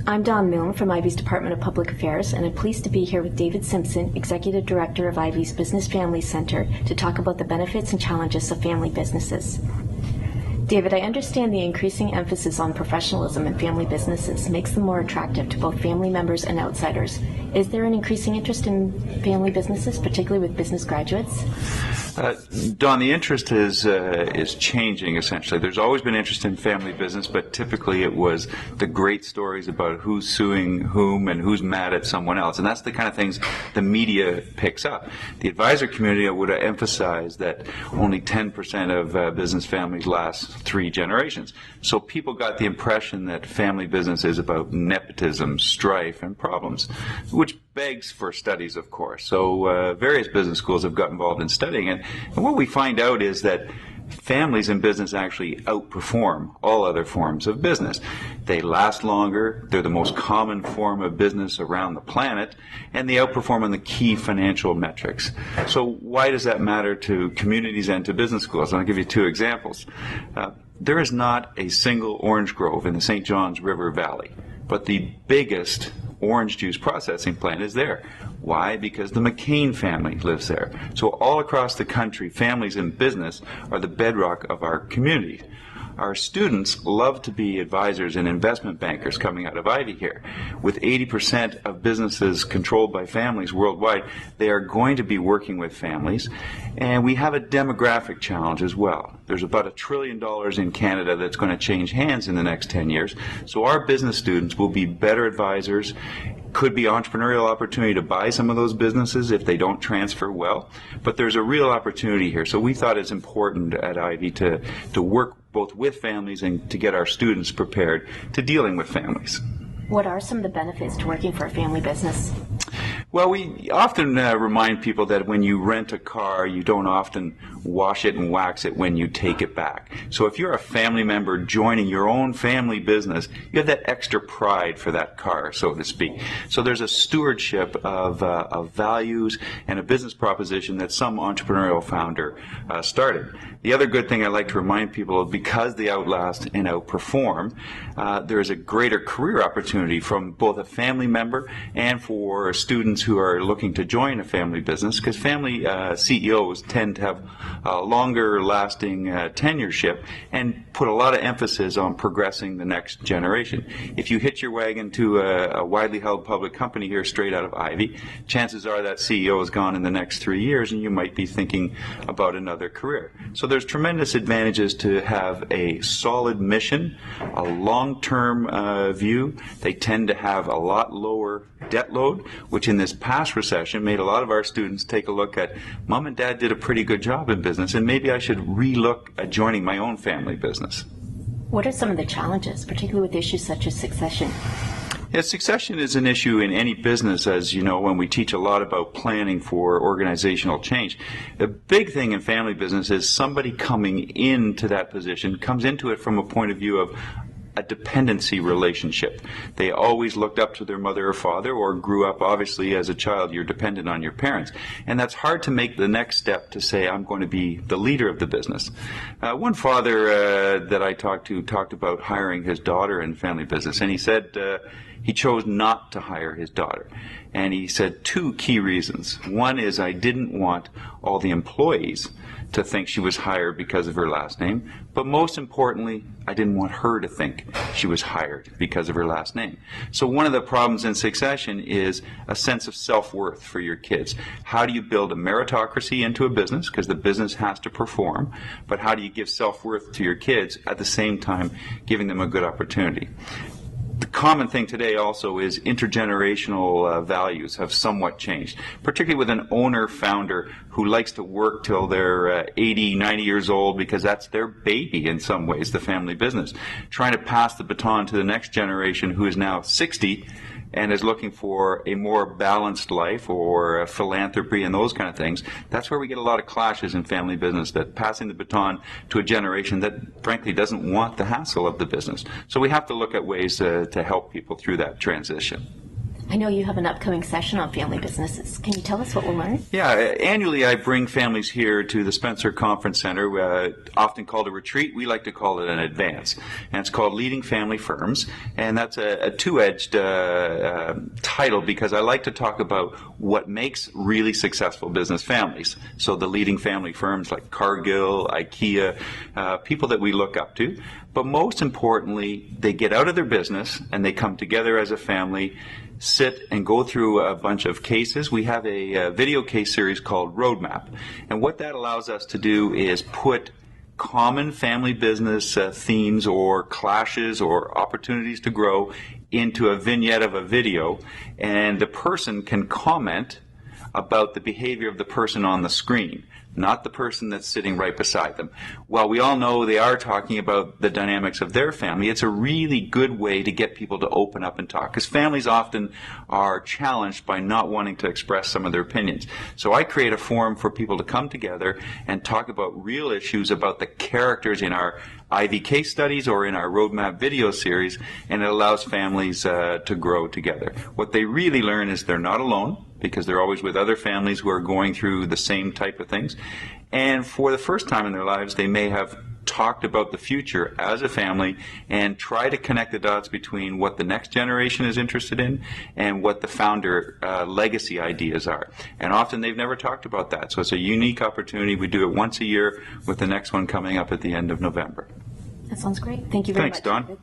I'm Dawn Milne from Ivy's Department of Public Affairs, and I'm pleased to be here with David Simpson, Executive Director of Ivy's Business Family Center, to talk about the benefits and challenges of family businesses. David, I understand the increasing emphasis on professionalism in family businesses makes them more attractive to both family members and outsiders. Is there an increasing interest in family businesses, particularly with business graduates? Don, the interest is changing, essentially. There's always been interest in family business, but typically it was the great stories about who's suing whom and who's mad at someone else. And that's the kind of things the media picks up. The advisor community would emphasize that only 10% of business families last 3 generations. So people got the impression that family business is about nepotism, strife, and problems, which begs for studies, of course. So various business schools have got involved in studying it. And what we find out is that families in business actually outperform all other forms of business. They last longer, they're the most common form of business around the planet, and they outperform on the key financial metrics. So why does that matter to communities and to business schools? And I'll give you 2 examples. There is not a single orange grove in the St. Johns River Valley, but the biggest orange juice processing plant is there. Why? Because the McCain family lives there. So all across the country, families in business are the bedrock of our community. Our students love to be advisors and investment bankers coming out of Ivy here. With 80% of businesses controlled by families worldwide, they are going to be working with families. And we have a demographic challenge as well. There's about $1 trillion in Canada that's going to change hands in the next 10 years. So our business students will be better advisors. Could be entrepreneurial opportunity to buy some of those businesses if they don't transfer well. But there's a real opportunity here. So we thought it's important at Ivy to work both with families and to get our students prepared to dealing with families. What are some of the benefits to working for a family business? Well, we often remind people that when you rent a car, you don't often wash it and wax it when you take it back. So if you're a family member joining your own family business, you have that extra pride for that car, so to speak. So there's a stewardship of values and a business proposition that some entrepreneurial founder started. The other good thing I like to remind people of, because they outlast and outperform, there is a greater career opportunity from both a family member and for students who are looking to join a family business, because family CEOs tend to have longer lasting tenureship and put a lot of emphasis on progressing the next generation. If you hitch your wagon to a widely held public company here straight out of Ivy, chances are that CEO is gone in the next 3 years and you might be thinking about another career. So there's tremendous advantages to have a solid mission, a long-term view. They tend to have a lot lower debt load, which in this past recession made a lot of our students take a look at, Mom and Dad did a pretty good job in business, and maybe I should relook at joining my own family business. What are some of the challenges, particularly with issues such as succession? Yeah, succession is an issue in any business, as you know, when we teach a lot about planning for organizational change. The big thing in family business is somebody coming into that position comes into it from a point of view of a dependency relationship. They always looked up to their mother or father, or grew up, obviously, as a child, you're dependent on your parents. And that's hard to make the next step to say, I'm going to be the leader of the business. One father that I talked to talked about hiring his daughter in family business, and he said he chose not to hire his daughter. And he said 2 key reasons. One is, I didn't want all the employees to think she was hired because of her last name, but most importantly, I didn't want her to think she was hired because of her last name. So one of the problems in succession is a sense of self-worth for your kids. How do you build a meritocracy into a business, because the business has to perform, but how do you give self-worth to your kids at the same time giving them a good opportunity? The common thing today also is intergenerational values have somewhat changed, particularly with an owner-founder who likes to work till they're 80, 90 years old, because that's their baby in some ways, the family business. Trying to pass the baton to the next generation who is now 60 and is looking for a more balanced life or philanthropy and those kind of things. That's where we get a lot of clashes in family business, that passing the baton to a generation that frankly doesn't want the hassle of the business. So we have to look at ways to help people through that transition. I know you have an upcoming session on family businesses. Can you tell us what we'll learn? Yeah, annually I bring families here to the Spencer Conference Center, often called a retreat. We like to call it an advance. And it's called Leading Family Firms. And that's a two-edged title because I like to talk about what makes really successful business families. So the leading family firms like Cargill, IKEA, people that we look up to. But most importantly, they get out of their business and they come together as a family, sit and go through a bunch of cases. We have a video case series called Roadmap. And what that allows us to do is put common family business themes or clashes or opportunities to grow into a vignette of a video, and the person can comment about the behavior of the person on the screen, not the person that's sitting right beside them. While we all know they are talking about the dynamics of their family, it's a really good way to get people to open up and talk, because families often are challenged by not wanting to express some of their opinions. So I create a forum for people to come together and talk about real issues about the characters in our Ivy case studies or in our Roadmap video series, and it allows families to grow together. What they really learn is they're not alone, because they're always with other families who are going through the same type of things. And for the first time in their lives, they may have talked about the future as a family and try to connect the dots between what the next generation is interested in and what the founder legacy ideas are. And often they've never talked about that. So it's a unique opportunity. We do it once a year, with the next one coming up at the end of November. That sounds great. Thank you very much. Thanks, Don. David.